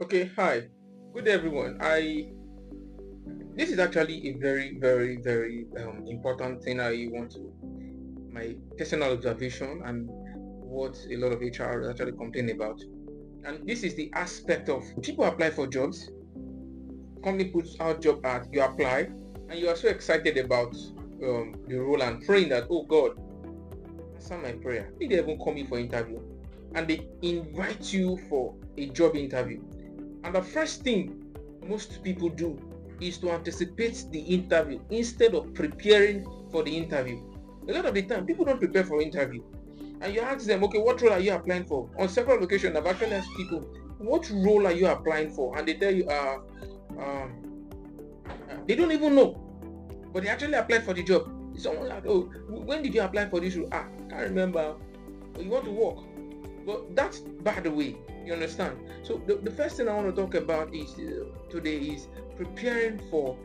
Okay, hi. Good day, everyone. I This is actually a very important thing I want to my personal observation and what a lot of HR actually complain about. And this is the aspect of people apply for jobs, company puts out job ad, you apply, and you are so excited about the role and praying that, oh God, answer my prayer. They even call me for interview, and they invite you for a job interview. And the first thing most people do is to anticipate the interview instead of preparing for the interview. A lot of the time, people don't prepare for interview. And you ask them, okay, what role are you applying for? On several occasions, I've actually asked people, what role are you applying for? And they tell you, they don't even know, but they actually applied for the job. Someone like, oh, when did you apply for this role? I can't remember. But you want to work. But that's by the way, you understand? So the first thing I want to talk about is today is preparing for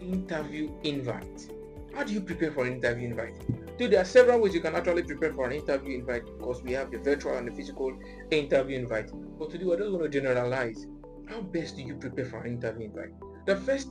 interview invite. How do you prepare for an interview invite? So there are several ways you can actually prepare for an interview invite, because we have the virtual and the physical interview invite. But today I just want to generalize. How best do you prepare for an interview invite? The first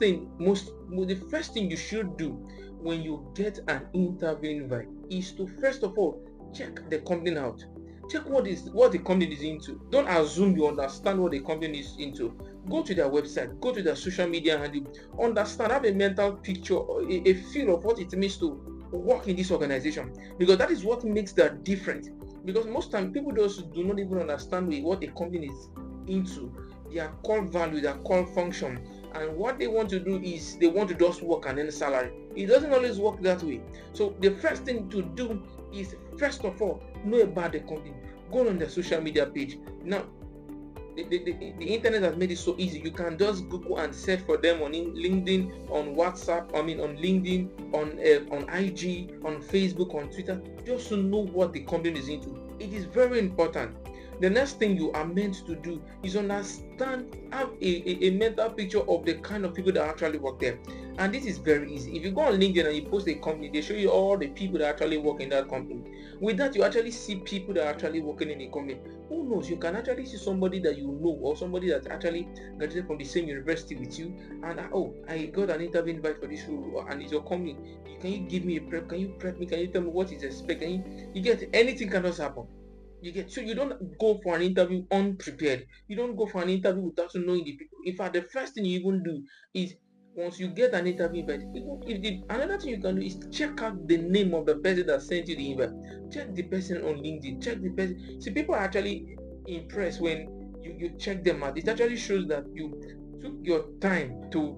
thing you should do when you get an interview invite is to first of all check the company out. Check what the company is into. Don't assume you understand what the company is into. Go to their website, go to their social media, and you understand, have a mental picture, a feel of what it means to work in this organization, because that is what makes that different. Because most time people just do not even understand what a company is into, their core value, their core function, and what they want to do is they want to just work and earn salary. It doesn't always work that way. So the first thing to do is, first of all, know about the company. Go on their social media page. Now, the internet has made it so easy. You can just Google and search for them on LinkedIn, on WhatsApp, on LinkedIn, on IG, on Facebook, on Twitter, just to know what the company is into. It is very important. The next thing you are meant to do is understand, have a mental picture of the kind of people that actually work there. And this is very easy. If you go on LinkedIn and you post a company, they show you all the people that actually work in that company. With that, you actually see people that are actually working in a company. Who knows, you can actually see somebody that you know, or somebody that actually graduated from the same university with you, and oh, I got an interview invite for this role, and it's your company. Can you give me a prep? Can you prep me? Can you tell me what is expected? You get, anything can just happen. So you don't go for an interview unprepared. You don't go for an interview without knowing the people. In fact, the first thing you even do is, once you get an interview invite, another thing you can do is check out the name of the person that sent you the invite. Check the person on LinkedIn. Check the person. See, people are actually impressed when you check them out. It actually shows that you took your time to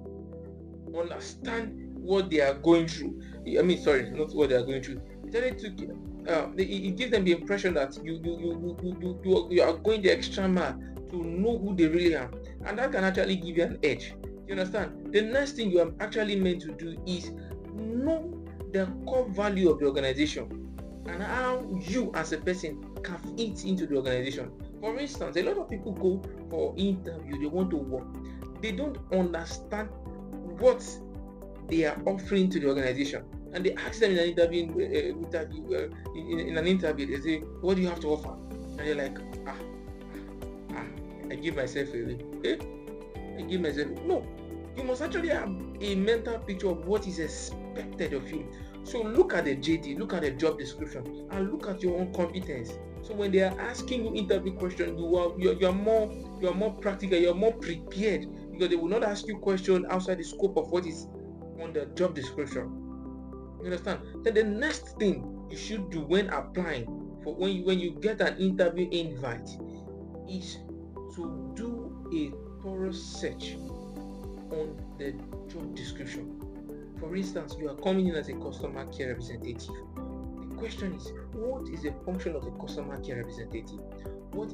understand what they are going through. I mean, sorry, not what they are going through. It gives them the impression that you are going the extra mile to know who they really are, and that can actually give you an edge. You understand? The next thing you are actually meant to do is know the core value of the organization and how you as a person can fit into the organization. For instance, a lot of people go for interview, they want to work, they don't understand what they are offering to the organization. And they ask them in an interview, in an interview, they say, what do you have to offer? And they're like, I give myself away. I give myself away. No, you must actually have a mental picture of what is expected of you. So look at the JD, look at the job description, and look at your own competence. So when they are asking you interview questions, you are more practical, you are more prepared, because they will not ask you questions outside the scope of what is on the job description. You understand? Then the next thing you should do when applying for when you get an interview invite is to do a thorough search on the job description. For instance, you are coming in as a customer care representative. The question is, what is the function of a customer care representative? What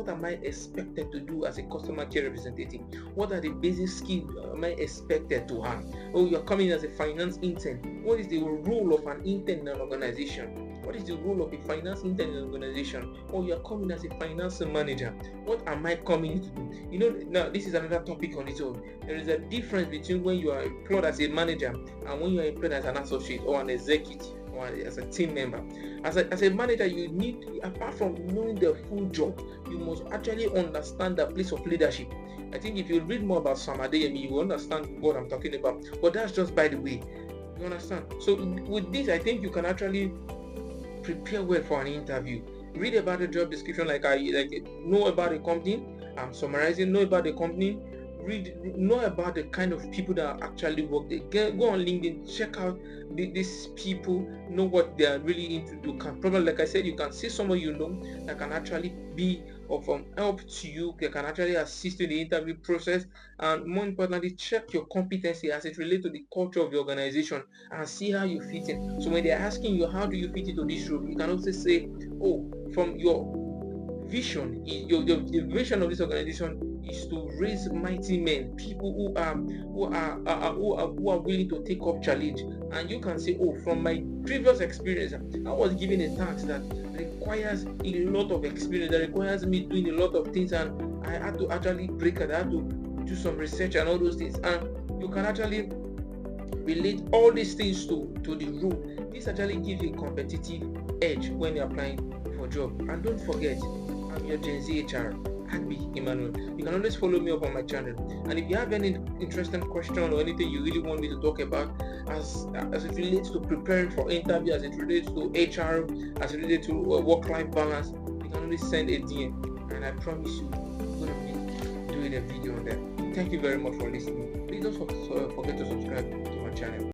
am I expected to do as a customer care representative? What are the basic skills am I expected to have? Oh, you're coming as a finance intern. What is the role of an intern in an organization? What is the role of a finance intern in an organization? Oh, you're coming as a finance manager. What am I coming to do? Now this is another topic on its own. There is a difference between when you are employed as a manager and when you are employed as an associate or an executive. or as a team member. As a manager, you need, apart from knowing the full job, you must actually understand the place of leadership. I think if you read more about Sam Adeyemi, you will understand what I'm talking about. But that's just by the way. You understand? So with this, I think you can actually prepare well for an interview. Read about the job description, like know about the company. I'm summarizing. Know about the company. Know about the kind of people that actually work there. Go on LinkedIn, check out these people, know what they are really into. You can probably, like I said, you can see someone you know that can actually be of help to you. They can actually assist in the interview process, and more importantly, check your competency as it relates to the culture of the organization and see how you fit in. So when they're asking you how do you fit into this role, you can also say, oh, from your vision, the vision of this organization is to raise mighty men, people who are willing to take up challenge. And you can say, oh, from my previous experience, I was given a task that requires a lot of experience, that requires me doing a lot of things, and I had to actually break it. I had to do some research and all those things. And you can actually relate all these things to the role. This actually gives you a competitive edge when you're applying for a job. And don't forget, I'm your Gen Z HR, Agbi Emmanuel. You can always follow me up on my channel. And if you have any interesting question or anything you really want me to talk about as it relates to preparing for interview, as it relates to HR, as it relates to work-life balance, you can always send a DM. And I promise you, I'm going to be doing a video on that. Thank you very much for listening. Please don't forget to subscribe to my channel.